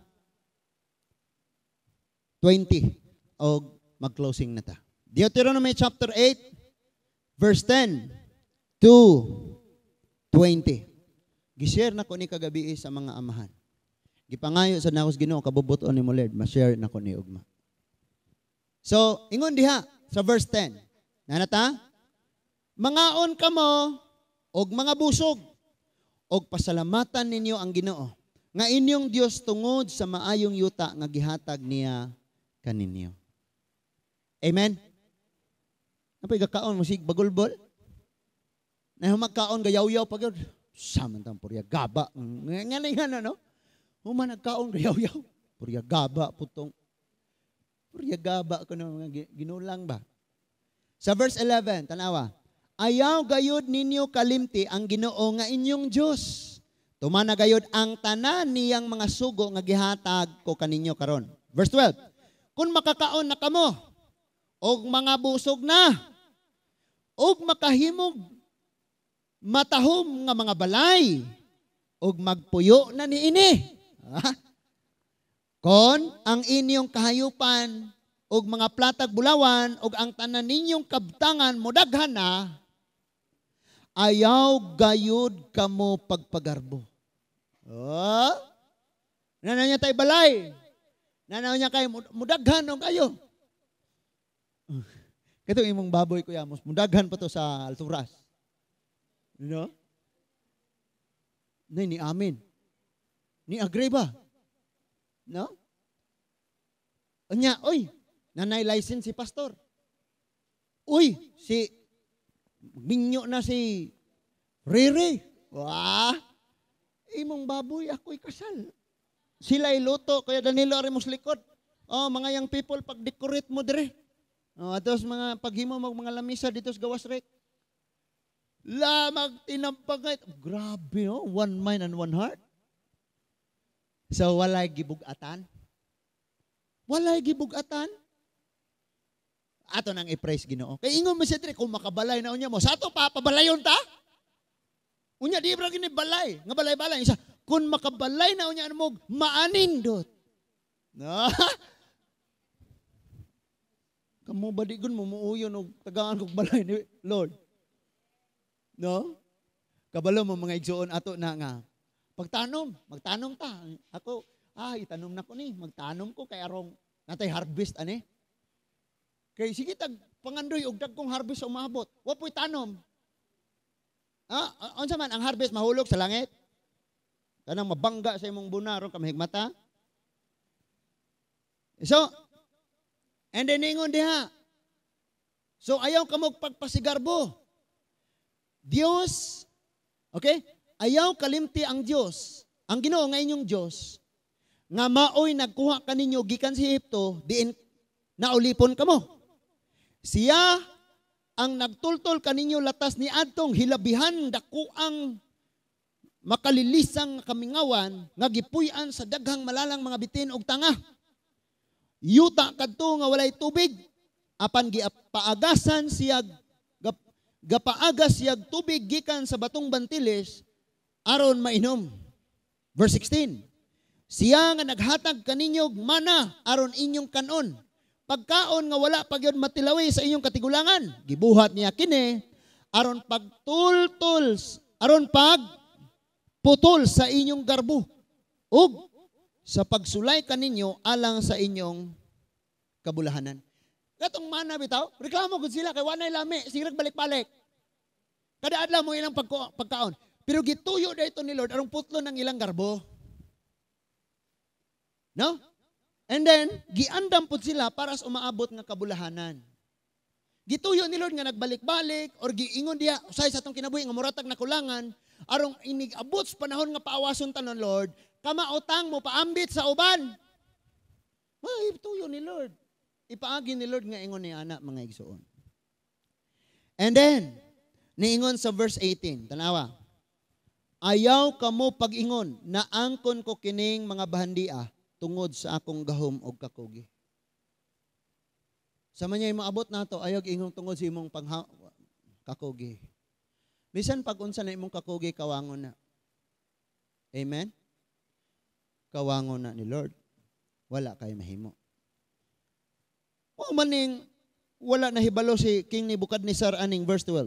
20 o mag-closing na ta. Deuteronomy chapter 8 verse 10 to 20. Gishare na ko ni kagabi sa mga amahan. Gipangayo sa nakos Ginoo kabubuton ni mo Lord, ma-share na ko ni ugma. So, ingon diha sa verse 10. Nanata? Mangaon kamo og mga busog og pasalamatan ninyo ang Ginoo nga inyong Dios tungod sa maayong yuta nga gihatag niya kaninyo. Amen. Napay gakaon mo sig bagulbol. Na humagkaon gayaw-yaw pagod. Samantang purya gaba. Nga no? Human nagkaon gayaw-yaw. Purya gaba putong. Purya gaba ko na ginulang ba? Sa verse 11, tanawa. Ayaw gayud ninyo kalimti ang Ginoo nga inyong Dios. Tumana gayud ang tanan niyang mga sugo nga gihatag ko kaninyo karon. Verse 12. Kung makakaon na kamo og mga busog na og makahimog matahom nga mga balay og magpuyo na niini. Kon ang inyong kahayupan og mga platag bulawan og ang tanan ninyong kabtangan modaghan na, ayaw gayud kamo pagpagarbo. Oh? Nanaw niya tayo balay. Nanaw niya kayo mudaghan o kayo. Katong imong baboy kuya, mudaghan pa to sa alturas. You know? Ni amin. Ni agree ba? No? Anya, oy, nanay license si pastor. Uy, si Minyo na si Riri. Wah, imong baboy ako'y kasal. Sila iluto, kaya Danilo arimos likod. Oh, mga young people, pag-decorate mo dire. Oh, atos mga paghimo mo mga lamisa dito sa gawas rek. Lamag tinampagay. Grabe, no? One mind and one heart. So, walay gibugatan. Walay gibugatan. Ato nang i-praise Ginoo. Kaya ingon mo siya dire, kung makabalay na unya mo, sa ato papabalayon ta? Unya, di ba gini balay? Nga balay-balay. Isa, kung makabalay na unya mo, maanindot. No? Kamu badigon mo, muuyon o tagaan kong balay ni Lord. No? Kabalo mo mga igsoon ato na nga. Magtanom ta. Ako, itanom na ko ni. Magtanom ko kay arong natay harvest ani. Kay sige tag pangandoy og dagkong harvest umabot. Wa po'y tanom. Unsa man ang harvest mahulog sa langit? Kanang mabangga sa imong bunaro kamahigmata. So, and then ingon diha. So ayaw ka mo pagpasigarbo. Diyos, okay? Ayaw kalimti ang Diyos. Ang Ginoo nga inyong Diyos, nga maoy nagkuha kaninyo gikan sa Ehipto, diin naulipon kamo. Siya ang nagtultol kaninyo latas ni adtong hilabihan dakuang makalilisang kamingawan nga gipuy-an sa daghang malalang mga bitin og tanga. Yuta kadto nga walay tubig apan gipaagasan siya gapaagas siya tubig gikan sa batong bantiles aron mainom. Verse 16. Siya nga naghatag kaninyo mana aron inyong kanon. Pagkaon nga wala pagyud matilawi sa inyong katigulangan, gibuhat niya kini aron pagtultol, aron pagputol sa inyong garbo ug sa pagsulay kaninyo alang sa inyong kabulahanan. Katong mana bitaw, reklamo gud sila kay wanay lami, sirag balik-balik. Kada adlaw mo ilang pagkaon. Pero gituyo dayto ni Lord arong putlo ng ilang garbo. No? And then, giandam po sila para sa umaabot nga kabulahanan. Gituyo ni Lord nga nagbalik-balik or giingon diya, usay sa atong kinabuhi nga muratag na kulangan, arong inigabot sa panahon nga paawason tanon Lord, kamautang mo paambit sa uban. Ay, tuyo ni Lord. Ipaagi ni Lord nga ingon ni ana mga igsoon. And then, niingon sa verse 18, tanawa, ayaw kamo pag-ingon na angkon ko kining mga bahandia tungod sa akong gahom og kakugi. Sama niya yung maabot na to, ayaw ingon tungod sa imong kakugi. Bisan pag unsa na imong kakugi, kawangon na. Amen? Kawangon na ni Lord. Wala kay mahimo. O maning, wala na hibalo si King Nebuchadnezzar aning verse 12.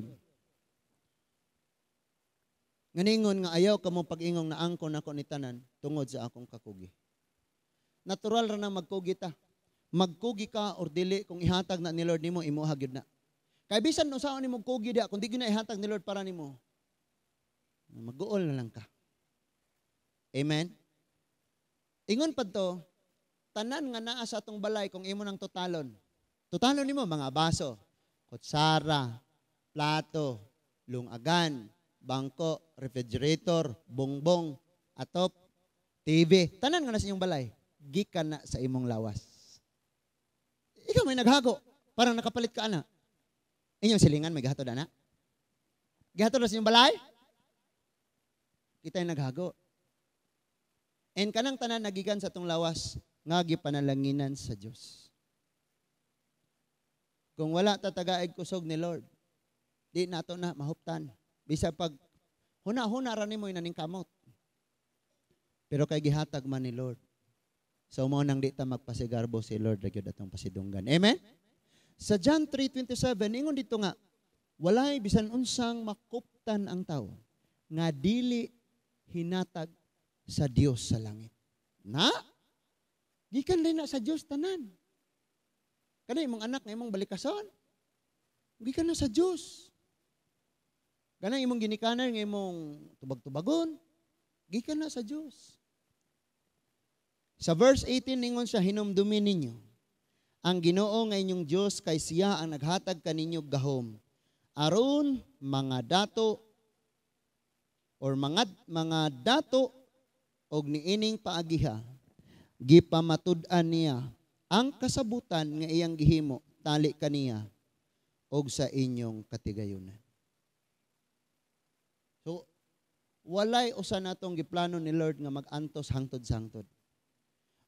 Nganingon nga ayaw kamo pag-ingong na angkon ako ni tanan tungod sa akong kakugi. Natural ra na magkugi ta. Magkugi ka or dili kung ihatag na ni Lord nimo imo hagyud na. Kay bisan no saon nimo kugi dia kung di gyud na ihatag ni Lord para nimo. Mag-uol na lang ka. Amen. Ingon pad to, tanan nga naa sa atong balay kung imo nang totalon. Totalon nimo mga baso, kutsara, plato, lungagan, bangko, refrigerator, bongbong, atop, TV. Tanan nga na sa inyong balay. Gikan na sa imong lawas. Ikaw may naghago, parang nakapalit ka ana. Inyong silingan, may gahatod na. Gahatod na sa inyong balay? Kita yung naghago. And kanang tanan nagikan sa tong lawas, nga gipanalanginan sa Dios. Kung wala tatagaig kusog ni Lord, di nato na mahuptan. Bisa pag huna-huna ra nimo inaning kamot. Pero kay gihatag man ni Lord. So mo nang di ta magpasigarbo si Lord gyud atong pasidunggan. Amen. Sa John 3:27 ingon dito nga walay bisan unsang makuptan ang tawo nga dili hinatag sa Dios sa langit. Na? Gikan din na sa Dios tanan. Kana imong anak nga imong balikason. Gikan na sa Dios. Kana imong ginikanan nga imong tubag-tubagon. Gikan na sa Dios. Sa verse 18 ningon siya, hinumdumin ninyo ang Ginoo nga inyong Dios kay siya ang naghatag kaninyo gahom. Aron mga dato or mga dato og niining paagiha gipamatud-an niya ang kasabutan nga iyang gihimo tali kaniya og sa inyong katigayonan. So walay usa natong giplano ni Lord nga mag-antos hangtod-sangtod.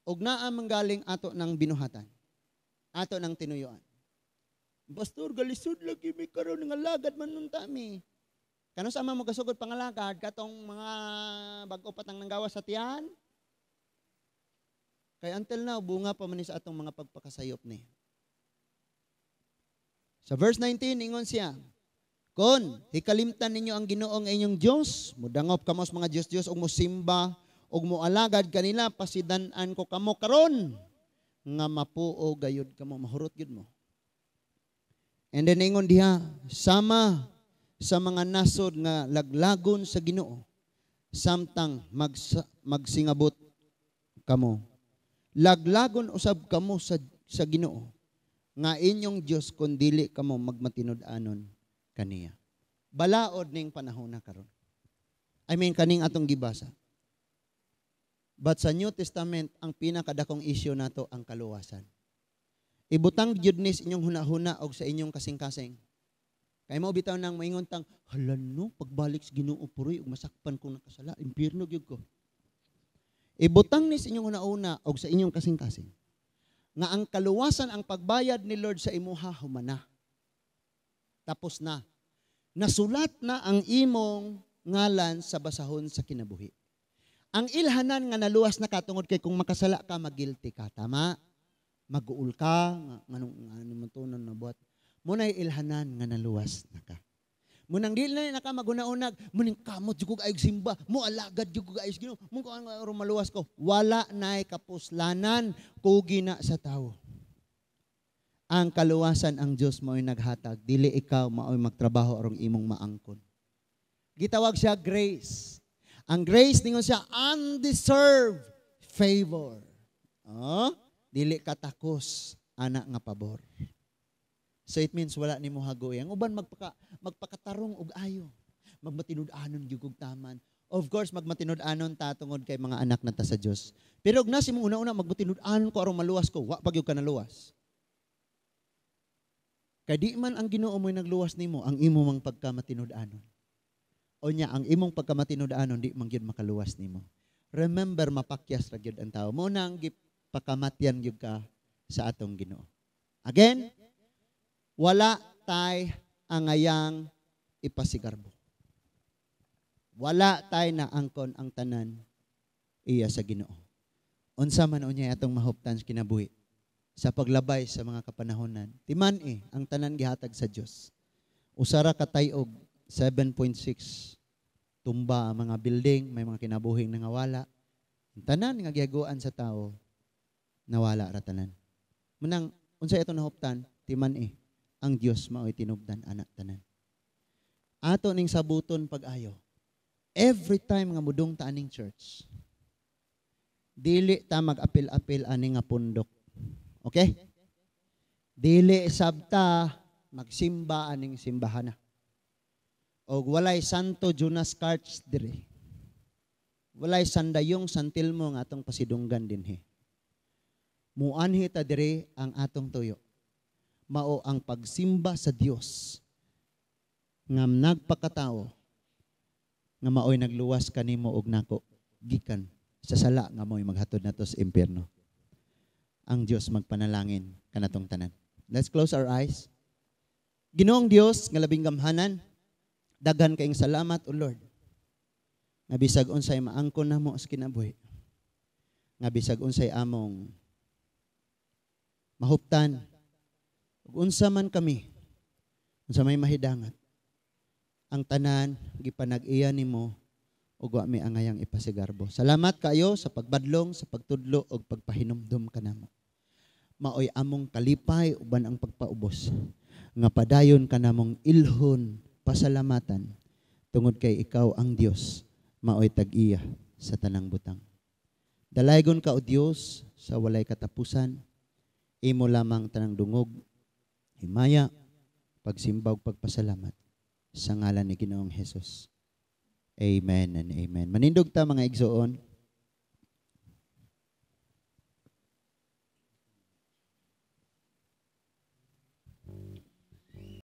Og naa manggaling ato ng binuhatan. Ato ng tinuyuan. Pastor, galisod lagi may karon nga lagad man nun tami. Kano sa mo gasugod pangalagad katong mga bag-o patang nanggawas sa tiyan? Kay until now bunga pa man sa atong mga pagpakasayop ni. Sa verse 19 ingon siya, kon hikalimtan ninyo ang Ginoo nga inyong Dios, mudangop kamo sa mga Dios-Dios ug mosimba ug moalagad kanila pasidan-an ko kamo karon nga mapuo gayud kamo mahurot gyud mo. And then ingon diha sama sa mga nasod nga laglagon sa Ginoo samtang magsingabot kamo. Laglagon usab kamo sa Ginoo nga inyong Dios kun dili kamo magmatinud-anon kaniya. Balaod ning panahon na karon. I mean kaning atong gibasa. But sa New Testament, ang pinakadakong issue nato ang kaluwasan. Ibutang gyud ni inyong huna-huna og sa inyong kasing-kasing. Kay mao bitaw nang maingon tang halan no pagbalik sa Ginoo puroy ug masakpan ko nakasala, impierno gyud ko. Ibutang ni inyong huna-huna og sa inyong kasing-kasing nga ang kaluwasan ang pagbayad ni Lord sa imuha humana. Tapos na. Nasulat na ang imong ngalan sa basahon sa kinabuhi. Ang ilhanan nga naluwas na ka tungod kay kung makasala ka magilty ka, tama? Mag-uul ka, nganong matunan na buhat. Muna'y ilhanan nga naluwas na ka. Munang dili na ka maguna-unag, muning kamot jud ko ayog simba, mo alagad jud ko ayos Ginoo, mo ko ang maluwas ko. Wala nay kapuslanan kugi na sa tawo. Ang kaluwasan ang Dios mao'y naghatag, dili ikaw mao'y magtrabaho aron imong maangkon. Gitawag siya grace. Ang grace ningon siya undeserved favor. Oh, dili katakos ana nga pabor. So it means wala nimo hagoy. Ang uban magpakatarong og ayo. Magmatinud-anon gyud og taman. Of course magmatinud-anon ta tungod kay mga anak na ta sa Dios. Pero og nasi mong una-una magmatinud-anon ko aron maluwas ko, wa pagyud ka naluwas. Kay di man ang Ginoo mo'y nagluwas nimo ang imo mang pagkamatinud-anon. O niya, ang imong pagkamatinud-anon, di man gyud makaluwas nimo. Remember, mapakyas ra gyud ang tao. Muna ang pakamatyan gyud ka sa atong Ginoo. Again, wala tay angayang ipasigarbo. Wala tay na angkon ang tanan iya sa Ginoo. Unsa man unya atong mahuptan sa kinabuhi sa paglabay sa mga kapanahonan. Timan ang tanan gihatag sa Dios. Usara ka tay-og 7.6 tumba ang mga building, may mga kinabuhing nangawala. Ang tanan nga gihaguan sa tao nawala ra tanan. Munang unsay ato nahuptan, timan ang Dios mao'y tinubdan anak tanan. Ato ning sabuton pag-ayo. Every time nga mudong ta aning church, dili ta mag-apil-apil ani nga pundok. Okay? Dili sabta magsimba aning simbahan na. O walay Santo Jonas Carts dire. Walay sandayong santilmo nga atong pasidunggan dinhi. Muanhi ta dire ang atong tuyo. mao ang pagsimba sa Dios nga nagpakatao nga maoy nagluwas kanimo og nako gikan sa sala nga maoy maghatod nato sa impyerno. Ang Dios magpanalangin kanatong tanan. Let's close our eyes. Ginoong Dios nga labing gamhanan, daghan kayong salamat o Lord. Nga bisag unsay maangkon namo sa kinabuhi. Nga bisag unsay among mahuptan ug unsa man kami unsa may mahidangat. Ang tanan gipanag-iya nimo ug wa mi angayang ipasigarbo. Salamat kayo sa pagbadlong, sa pagtudlo ug pagpahinumdom kanamo. Maoy among kalipay uban ang pagpaubos nga padayon kanamong ilhon pasalamatan tungod kay ikaw ang Dios maoy tag-iya sa tanang butang. Dalaygon ka o Dios sa walay katapusan, imo lamang tanang dungog, himaya, pagsimba ug pagpasalamat sa ngalan ni Ginoong Hesus. Amen and amen. Manindog ta mga igsoon.